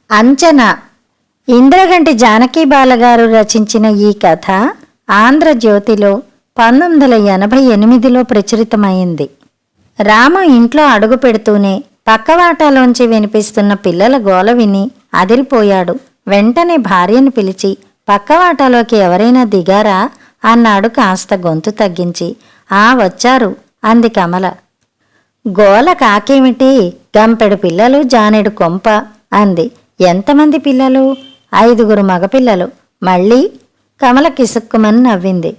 అంచనా. ఇంద్రగంటి జానకి బాలగారు రచించిన ఈ కథ ఆంధ్రజ్యోతిలో 1988లో ప్రచురితమైంది. రామ ఇంట్లో అడుగు పెడుతూనే పక్కవాటాలోంచి వినిపిస్తున్న పిల్లల గోల విని అదిరిపోయాడు. వెంటనే భార్యను పిలిచి, పక్కవాటాలోకి ఎవరైనా దిగారా అన్నాడు కాస్త గొంతు తగ్గించి. వచ్చారు అంది కమల. గోల కాకేమిటి, గంపెడు పిల్లలు జానెడు కొంప అంది. ఎంతమంది పిల్లలు? 5 మగపిల్లలు. మళ్ళీ? కమల కిసుక్కుమని నవ్వింది.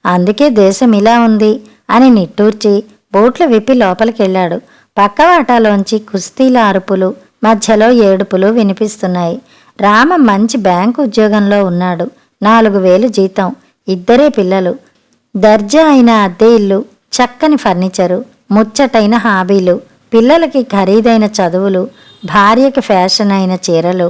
అందుకే దేశం ఇలా ఉంది అని నిట్టూర్చి బూట్లు విప్పి లోపలికెళ్ళాడు. పక్కవాటాలోంచి కుస్తీల అరుపులు, మధ్యలో ఏడుపులు వినిపిస్తున్నాయి. రామ మంచి బ్యాంకు ఉద్యోగంలో ఉన్నాడు. 4,000 జీతం, 2 పిల్లలు, దర్జా అయిన అద్దె ఇల్లు, చక్కని ఫర్నిచరు, ముచ్చటైన హాబీలు, పిల్లలకి ఖరీదైన చదువులు, భార్యకి ఫ్యాషన్ అయిన చీరలు.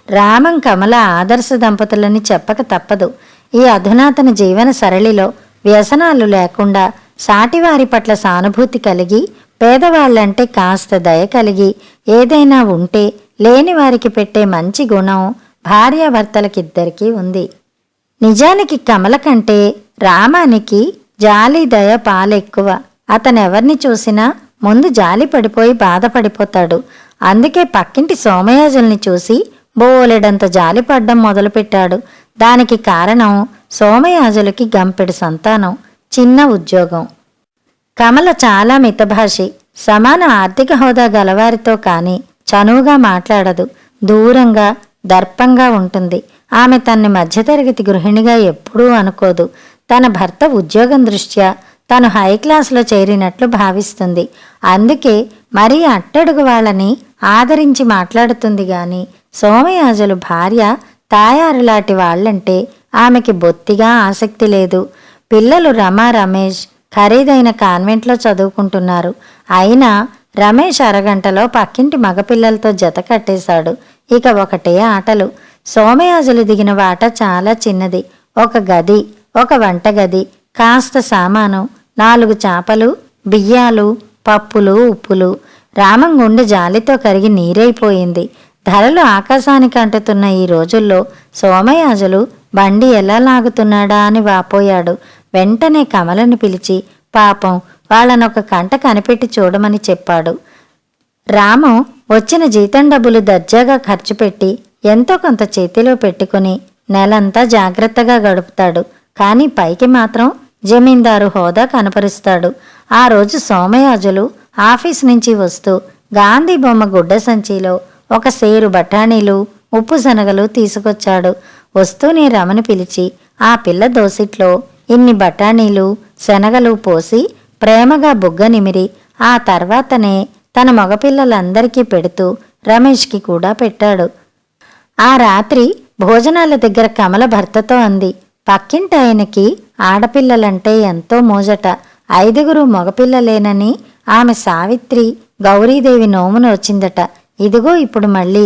రామం కమల ఆదర్శ దంపతులని చెప్పక తప్పదు. ఈ అధునాతన జీవన సరళిలో వ్యసనాలు లేకుండా సాటివారి పట్ల సానుభూతి కలిగి, పేదవాళ్లంటే కాస్త దయ కలిగి, ఏదైనా ఉంటే లేని వారికి పెట్టే మంచి గుణం భార్యాభర్తలకిద్దరికీ ఉంది. నిజానికి కమల కంటే రామానికి జాలి దయ పాలెక్కువ. అతనెవర్ని చూసినా ముందు జాలి పడిపోయి బాధపడిపోతాడు. అందుకే పక్కింటి సోమయాజుల్ని చూసి బోలెడంత జాలిపడ్డం మొదలుపెట్టాడు. దానికి కారణం సోమయాజులకి గంపెడు సంతానం, చిన్న ఉద్యోగం. కమల చాలా మితభాషి. సమాన ఆర్థిక హోదా గలవారితో కానీ చనువుగా మాట్లాడదు. దూరంగా దర్పంగా ఉంటుంది. ఆమె తన్ని మధ్యతరగతి గృహిణిగా ఎప్పుడూ అనుకోదు. తన భర్త ఉద్యోగం దృష్ట్యా తను హైక్లాస్లో చేరినట్లు భావిస్తుంది. అందుకే మరీ అట్టడుగు వాళ్ళని ఆదరించి మాట్లాడుతుంది గాని సోమయాజులు భార్య తాయారులాంటి వాళ్లంటే ఆమెకి బొత్తిగా ఆసక్తి లేదు. పిల్లలు రమా, రమేష్ ఖరీదైన కాన్వెంట్లో చదువుకుంటున్నారు. అయినా రమేష్ అరగంటలో పక్కింటి మగపిల్లలతో జత కట్టేశాడు. ఇక ఒకటే ఆటలు. సోమయాజులు దిగిన వాట చాలా చిన్నది. ఒక గది, ఒక వంటగది, కాస్త సామాను, 4 చాపలు, బియ్యాలు, పప్పులు, ఉప్పులు. రామం గుండె జాలితో కరిగి నీరైపోయింది. ధరలు ఆకాశానికి అంటుతున్న ఈ రోజుల్లో సోమయాజులు బండి ఎలా లాగుతున్నాడా అని వాపోయాడు. వెంటనే కమలని పిలిచి పాపం వాళ్ళనొక కంట కనిపెట్టి చూడమని చెప్పాడు. రామం వచ్చిన జీతం డబ్బులు దర్జాగా ఖర్చు పెట్టి ఎంతో కొంత చేతిలో పెట్టుకుని నెలంతా జాగ్రత్తగా గడుపుతాడు. కానీ పైకి మాత్రం జమీందారు హోదా కనపరుస్తాడు. ఆ రోజు సోమయాజులు ఆఫీస్ నుంచి వస్తూ గాంధీ బొమ్మ గుడ్డ సంచిలో ఒక సేరు బఠానీలు, ఉప్పు శనగలు తీసుకొచ్చాడు. వస్తూనే రమని పిలిచి ఆ పిల్ల దోసిట్లో ఇన్ని బఠానీలు, శనగలు పోసి ప్రేమగా బుగ్గ నిమిరి ఆ తర్వాతనే తన మగపిల్లలందరికీ పెడుతూ రమేష్కి కూడా పెట్టాడు. ఆ రాత్రి భోజనాల దగ్గర కమల భర్తతో అంది, పక్కింటి ఆయనకి ఆడపిల్లలంటే ఎంతో మోజట. 5 మగపిల్లలేనని ఆమె సావిత్రి, గౌరీదేవి నోమున వచ్చిందట. ఇదిగో ఇప్పుడు మళ్ళీ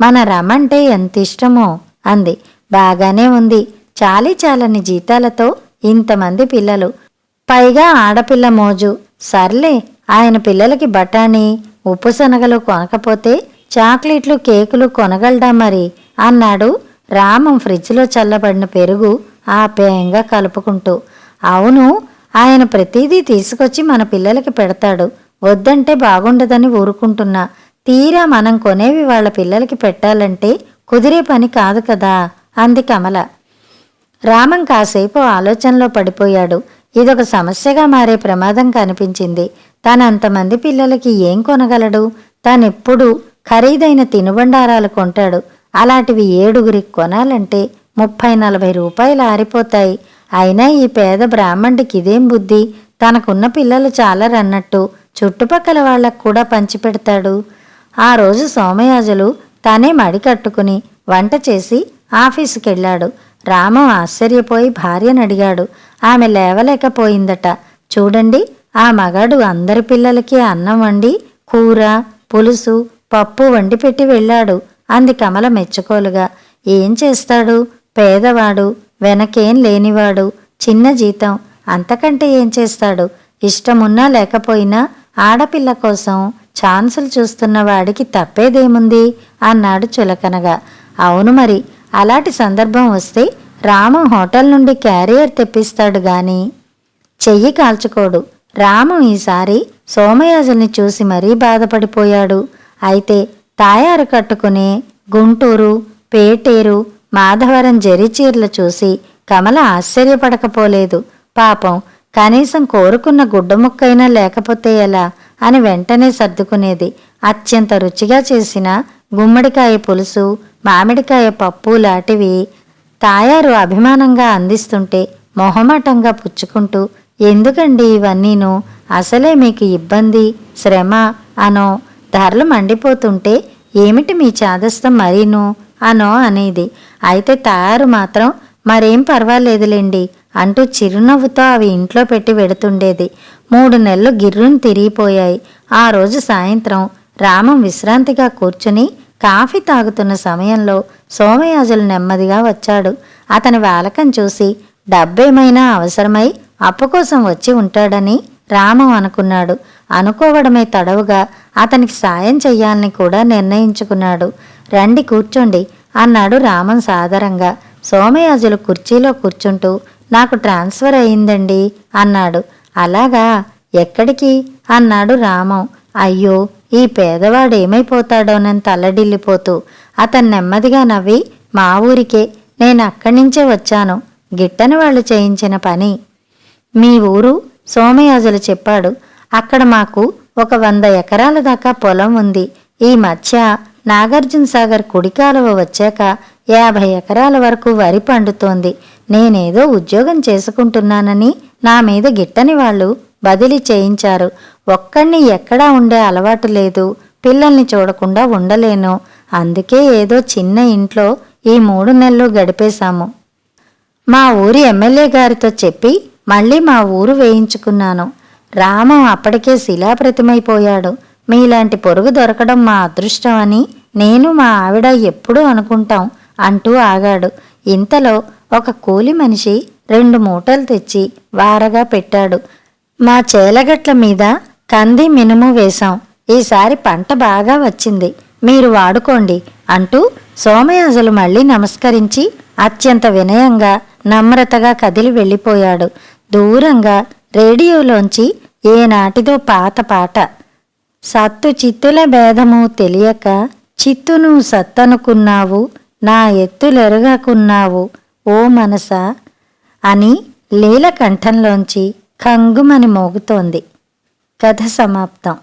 మన రమంటే ఎంత ఇష్టమో అంది. బాగానే ఉంది. చాలని జీతాలతో ఇంతమంది పిల్లలు, పైగా ఆడపిల్ల మోజు. సర్లే, ఆయన పిల్లలకి బఠానీ, ఉప్పు శనగలు కొనకపోతే చాక్లెట్లు, కేకులు కొనగలడా మరి అన్నాడు రామం ఫ్రిడ్జ్లో చల్లబడిన పెరుగు ఆప్యాయంగా కలుపుకుంటూ. అవును, ఆయన ప్రతిదీ తీసుకొచ్చి మన పిల్లలకి పెడతాడు. వద్దంటే బాగుండదని ఊరుకుంటున్నా. తీరా మనం కొనేవి వాళ్ళ పిల్లలకి పెట్టాలంటే కుదిరే పని కాదు కదా అంది కమల. రామం కాసేపు ఆలోచనలో పడిపోయాడు. ఇదొక సమస్యగా మారే ప్రమాదం కనిపించింది. తనంతమంది పిల్లలకి ఏం కొనగలడు? తానెప్పుడు ఖరీదైన తినుబండారాలు కొంటాడు. అలాంటివి 7 కొనాలంటే 30-40 రూపాయలు ఆరిపోతాయి. అయినా ఈ పేద బ్రాహ్మణుడికి ఇదేం బుద్ధి? తనకున్న పిల్లలు చాలరన్నట్టు చుట్టుపక్కల వాళ్లకు కూడా పంచిపెడతాడు. ఆ రోజు సోమయాజులు తనే మడి కట్టుకుని వంట చేసి ఆఫీసుకెళ్ళాడు. రామం ఆశ్చర్యపోయి భార్యను అడిగాడు. ఆమె లేవలేకపోయిందట. చూడండి, ఆ మగాడు అందరి పిల్లలకి అన్నం వండి కూర, పులుసు, పప్పు వండి పెట్టి వెళ్ళాడు అంది కమల మెచ్చుకోలుగా. ఏం చేస్తాడు? పేదవాడు, వెనకేం లేనివాడు, చిన్న జీతం, అంతకంటే ఏం చేస్తాడు? ఇష్టమున్నా లేకపోయినా ఆడపిల్ల కోసం ఛాన్సులు చూస్తున్న వాడికి తప్పేదేముంది అన్నాడు చులకనగా. అవును మరి, అలాంటి సందర్భం వస్తే రాము హోటల్ నుండి క్యారియర్ తెప్పిస్తాడు గాని చెయ్యి కాల్చుకోడు. రాము ఈసారి సోమయాజుల్ని చూసి మరీ బాధపడిపోయాడు. అయితే తాయారు కట్టుకునే గుంటూరు, పేటేరు, మాధవరం జరీచీరలు చూసి కమల ఆశ్చర్యపడకపోలేదు. పాపం, కనీసం కోరుకున్న గుడ్డముక్కైనా లేకపోతే ఎలా అని వెంటనే సర్దుకునేది. అత్యంత రుచిగా చేసిన గుమ్మడికాయ పులుసు, మామిడికాయ పప్పు లాంటివి తాయారు అభిమానంగా అందిస్తుంటే మొహమాటంగా పుచ్చుకుంటూ, ఎందుకండి ఇవన్నీను, అసలే మీకు ఇబ్బంది, శ్రమ అనో, ధరలు మండిపోతుంటే ఏమిటి మీ చాదస్తం మరీను అనో అనేది. అయితే తాయారు మాత్రం మరేం పర్వాలేదులేండి అంటూ చిరునవ్వుతో అవి ఇంట్లో పెట్టి వెడుతుండేది. 3 నెలలు గిర్రును తిరిగిపోయాయి. ఆ రోజు సాయంత్రం రామం విశ్రాంతిగా కూర్చుని కాఫీ తాగుతున్న సమయంలో సోమయాజులు నెమ్మదిగా వచ్చాడు. అతని వాలకం చూసి డబ్బేమైనా అవసరమై అప్పు కోసం వచ్చి ఉంటాడని రామం అనుకున్నాడు. అనుకోవడమే తడవుగా అతనికి సాయం చెయ్యాలని కూడా నిర్ణయించుకున్నాడు. రండి కూర్చోండి అన్నాడు రామం సాదరంగా. సోమయాజులు కుర్చీలో కూర్చుంటూ, నాకు ట్రాన్స్ఫర్ అయిందండి అన్నాడు. అలాగా, ఎక్కడికి అన్నాడు రామం. అయ్యో, ఈ పేదవాడేమైపోతాడోనని తల్లడిల్లిపోతూ. అతను నెమ్మదిగా నవ్వి, మా ఊరికే, నేను అక్కడి నుంచే వచ్చాను, గిట్టని వాళ్ళు చేయించిన పని. మీ ఊరు? సోమయాజులు చెప్పాడు. అక్కడ మాకు ఒక 100 ఎకరాల దాకా పొలం ఉంది. ఈ మధ్య నాగార్జున సాగర్ కుడికాలువ వచ్చాక 50 ఎకరాల వరకు వరి పండుతోంది. నేనేదో ఉద్యోగం చేసుకుంటున్నానని నా మీద గిట్టని వాళ్ళు బదిలీ చేయించారు. ఒక్కడిని ఎక్కడా ఉండే అలవాటు లేదు, పిల్లల్ని చూడకుండా ఉండలేను. అందుకే ఏదో చిన్న ఇంట్లో ఈ 3 నెలలు గడిపేశాము. మా ఊరి ఎమ్మెల్యే గారితో చెప్పి మళ్ళీ మా ఊరు వేయించుకున్నాను. రామం అప్పటికే శిలాప్రతిమైపోయాడు. మీలాంటి పొరుగు దొరకడం మా అదృష్టం అని నేను మా ఆవిడ ఎప్పుడూ అనుకుంటాం అంటూ ఆగాడు. ఇంతలో ఒక కూలి మనిషి 2 మూటలు తెచ్చి వారగా పెట్టాడు. మా చేలగట్ల మీద కంది మినుము వేశాం. ఈసారి పంట బాగా వచ్చింది, మీరు వాడుకోండి అంటూ సోమయాజులు మళ్ళీ నమస్కరించి అత్యంత వినయంగా నమ్రతగా కదిలి వెళ్ళిపోయాడు. దూరంగా రేడియోలోంచి ఏనాటిదో పాత పాట. సత్తు చిత్తుల భేదము తెలియక చిత్తును సత్తనుకున్నావు, నా ఎత్తులెరగకున్నావు ఓ మనసా అని లీల కంఠంలోంచి కంగుమని మోగుతోంది. కథ సమాప్తం.